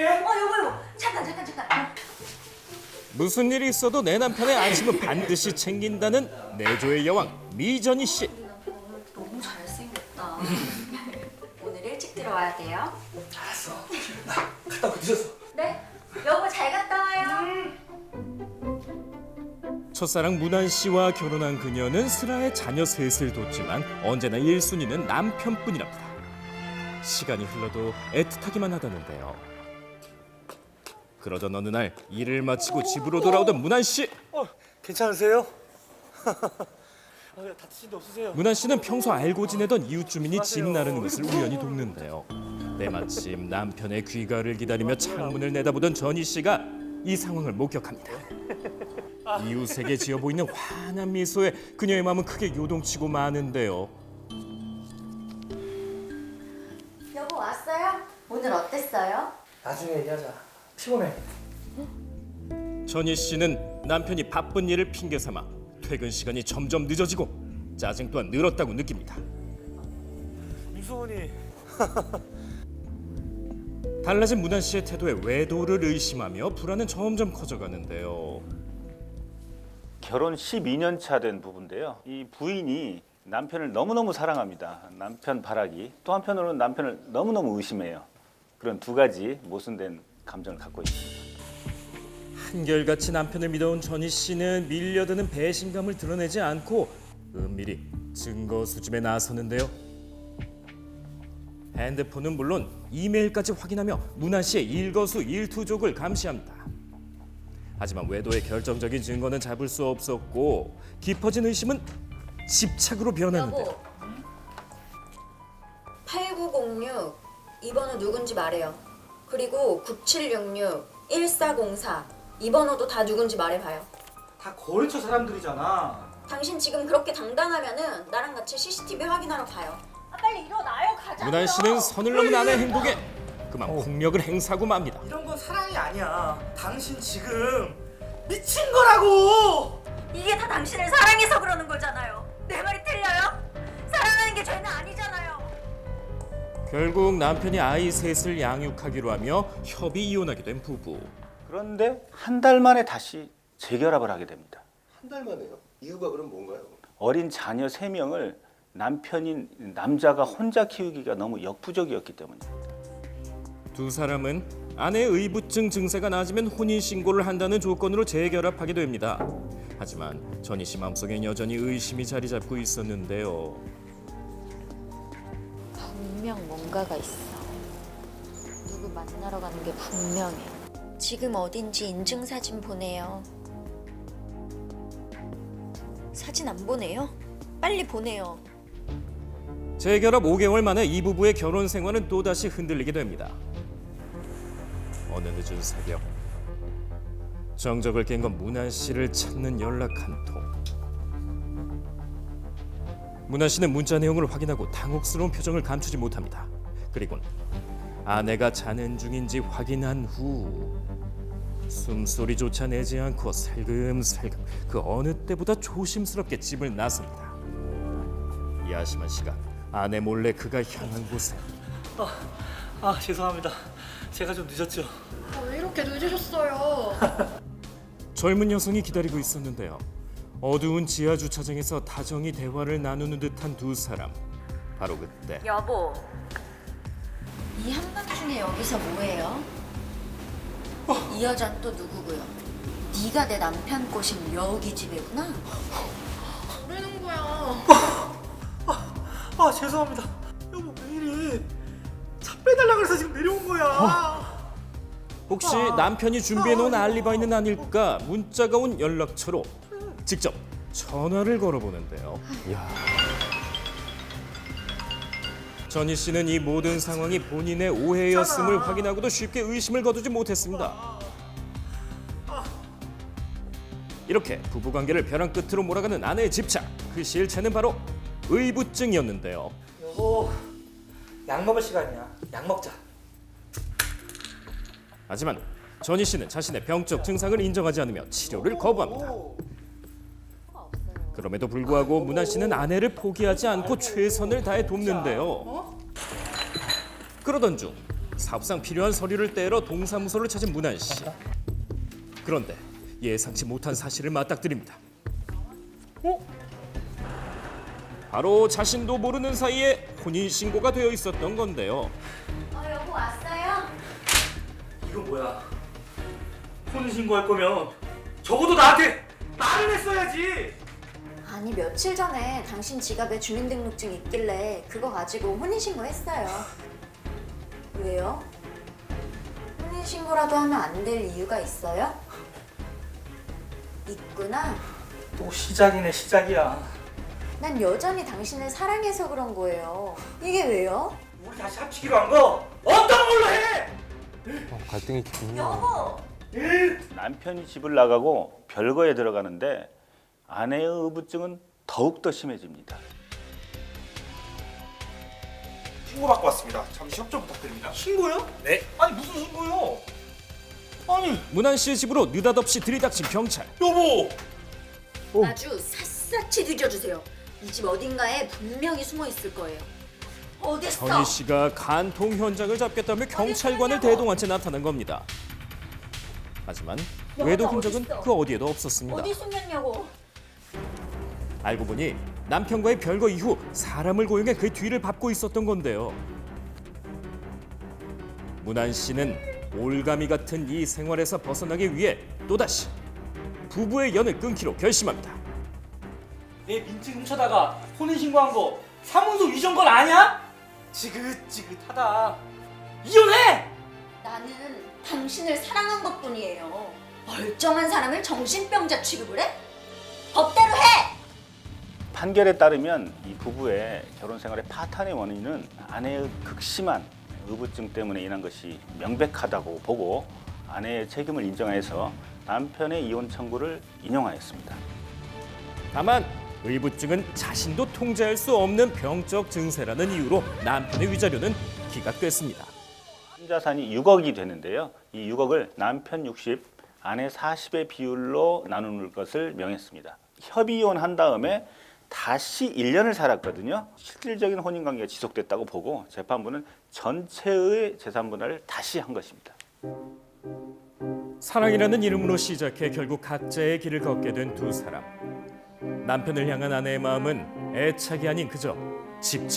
여보, 잠깐. 무슨 일이 있어도 내 남편의 안심은 반드시 챙긴다는 내조의 여왕 미전희 씨. 너무 잘생겼다. 오늘 일찍 들어와야 돼요. 알았어. 나 갔다 오고 늦었어. 네? 여보 잘 갔다 와요. 첫사랑 문한 씨와 결혼한 그녀는 슬하에 자녀 셋을 뒀지만 언제나 1순위는 남편뿐이랍니다. 시간이 흘러도 애틋하기만 하다는데요. 그러던 어느 날 일을 마치고 집으로 돌아오던 문한 씨. 괜찮으세요? 다치신 데 없으세요? 문한 씨는 평소 알고 지내던 이웃 주민이 집 나르는 것을 우연히 돕는데요. 때마침 남편의 귀가를 기다리며 창문을 내다보던 전희 씨가 이 상황을 목격합니다. 이웃에게 지어 보이는 환한 미소에 그녀의 마음은 크게 요동치고 마는데요. 여보 왔어요? 오늘 어땠어요? 나중에 얘기하자. 피곤해. 전희 씨는 남편이 바쁜 일을 핑계 삼아 퇴근 시간이 점점 늦어지고 짜증 또한 늘었다고 느낍니다. 임소원이 달라진 문한 씨의 태도에 외도를 의심하며 불안은 점점 커져가는데요. 결혼 12년 차 된 부부인데요. 이 부인이 남편을 너무너무 사랑합니다. 남편 바라기. 또 한편으로는 남편을 너무너무 의심해요. 그런 두 가지 모순된 감정을 갖고 있습니다. 한결같이 남편을 믿어온 전희 씨는 밀려드는 배신감을 드러내지 않고 은밀히 증거 수집에 나서는데요. 핸드폰은 물론 이메일까지 확인하며 문한 씨의 일거수일투족을 감시합니다. 하지만 외도의 결정적인 증거는 잡을 수 없었고 깊어진 의심은 집착으로 변하는데요. 여보. 8906 이 번호 누군지 말해요. 그리고 9766 1404 이 번호도 다 누군지 말해봐요. 다 거래처 사람들이잖아. 당신 지금 그렇게 당당하면은 나랑 같이 CCTV 확인하러 가요. 빨리 일어나요. 가자고요. 문한 씨는 선을 넘은 아내의 행동에 그만 폭력을 행사하고 맙니다. 이런 건 사랑이 아니야. 당신 지금 미친 거라고. 이게 다 당신을 사랑해서 그러는 거잖아요. 내 말이 틀려요? 사랑하는 게 죄는 아니잖아요. 결국 남편이 아이 셋을 양육하기로 하며 협의 이혼하게 된 부부. 그런데 한 달 만에 다시 재결합을 하게 됩니다. 한 달 만에요? 이유가 그럼 뭔가요? 어린 자녀 3명을 남편인 남자가 혼자 키우기가 너무 역부족이었기 때문입니다. 두 사람은 아내의 의부증 증세가 나아지면 혼인신고를 한다는 조건으로 재결합하게 됩니다. 하지만 전희 씨 마음속엔 여전히 의심이 자리 잡고 있었는데요. 분명 뭔가가 있어. 누구 만나러 가는 게 분명해. 지금 어딘지 인증사진 보내요. 사진 안 보내요? 빨리 보내요. 재결합 5개월 만에 이 부부의 결혼 생활은 또다시 흔들리게 됩니다. 어느 늦은 새벽 정적을 깬 건 문한 씨를 찾는 연락 한 통. 문한 씨는 문자 내용을 확인하고 당혹스러운 표정을 감추지 못합니다. 그리곤 아내가 자는 중인지 확인한 후 숨소리조차 내지 않고 살금살금 그 어느 때보다 조심스럽게 집을 나섭니다. 야심한 시각 아내 몰래 그가 향한 곳에 죄송합니다. 제가 좀 늦었죠. 왜 이렇게 늦으셨어요? 젊은 여성이 기다리고 있었는데요. 어두운 지하 주차장에서 다정히 대화를 나누는 듯한 두 사람. 바로 그때 여보. 이 한밤중에 여기서 뭐해요? 이 여잔 또 누구고요? 네가 내 남편 꼬신 여기 집이구나? 모르는 거야. 죄송합니다. 여보 왜 이래? 차 빼달라 그래서 지금 내려온 거야. 혹시 남편이 준비해놓은 알리바이는 아닐까 문자가 온 연락처로 직접 전화를 걸어보는데요. 전희 씨는 이 모든 상황이 본인의 오해였음을 확인하고도 쉽게 의심을 거두지 못했습니다. 이렇게 부부관계를 벼랑 끝으로 몰아가는 아내의 집착. 그 실체는 바로 의부증이었는데요. 여보 약 먹을 시간이야. 약 먹자. 하지만 전희 씨는 자신의 병적 증상을 인정하지 않으며 치료를 거부합니다. 그럼에도 불구하고 문한 씨는 아내를 포기하지 않고 최선을 다해 돕는데요. 그러던 중 사업상 필요한 서류를 떼러 동사무소를 찾은 문한 씨. 그런데 예상치 못한 사실을 맞닥뜨립니다. 바로 자신도 모르는 사이에 혼인 신고가 되어 있었던 건데요. 여보 왔어요? 이거 뭐야? 혼인신고할 거면 적어도 나한테 말을 했어야지. 아니 며칠 전에 당신 지갑에 주민등록증 있길래 그거 가지고 혼인신고했어요. 왜요? 혼인신고라도 하면 안 될 이유가 있어요? 있구나. 또 시작이네 시작이야. 난 여전히 당신을 사랑해서 그런 거예요. 이게 왜요? 우리 다시 합치기로 한 거 어떤 걸로 해? 갈등이 깊군요. 여보! 남편이 집을 나가고 별거에 들어가는데 아내의 의부증은 더욱더 심해집니다. 신고 받고 왔습니다. 잠시 협조 부탁드립니다. 신고요? 네. 아니 무슨 신고요? 아니 문한 씨의 집으로 느닷없이 들이닥친 경찰. 여보. 아주 샅샅이 뒤져주세요. 이 집 어딘가에 분명히 숨어 있을 거예요. 어딨어? 전희 씨가 간통 현장을 잡겠다며 경찰관을 대동한 채 나타난 겁니다. 하지만 외도 흔적은 그 어디에도 없었습니다. 어디 숨겼냐고. 알고 보니 남편과의 별거 이후 사람을 고용해 그 뒤를 밟고 있었던 건데요. 문한 씨는 올가미 같은 이 생활에서 벗어나기 위해 또다시 부부의 연을 끊기로 결심합니다. 내 민증 훔쳐다가 혼인신고한 거 사문서 위조한 건 아니야? 지긋지긋하다. 이혼해! 나는 당신을 사랑한 것뿐이에요. 멀쩡한 사람을 정신병자 취급을 해? 법대로 해! 판결에 따르면 이 부부의 결혼 생활의 파탄의 원인은 아내의 극심한 의부증 때문에 인한 것이 명백하다고 보고 아내의 책임을 인정해서 남편의 이혼 청구를 인용하였습니다. 다만 의부증은 자신도 통제할 수 없는 병적 증세라는 이유로 남편의 위자료는 기각됐습니다. 혼자산이 6억이 되는데요. 이 6억을 남편 60, 아내 40의 비율로 나누는 것을 명했습니다. 협의 이혼한 다음에 다시 1년을 살았거든요. 실질적인 혼인관계가 지속됐다고 보고 재판부는 전체의 재산 분할을 다시 한 것입니다. 사랑이라는 이름으로 시작해 결국 각자의 길을 걷게 된 두 사람. 남편을 향한 아내의 마음은 애착이 아닌 그저 집착.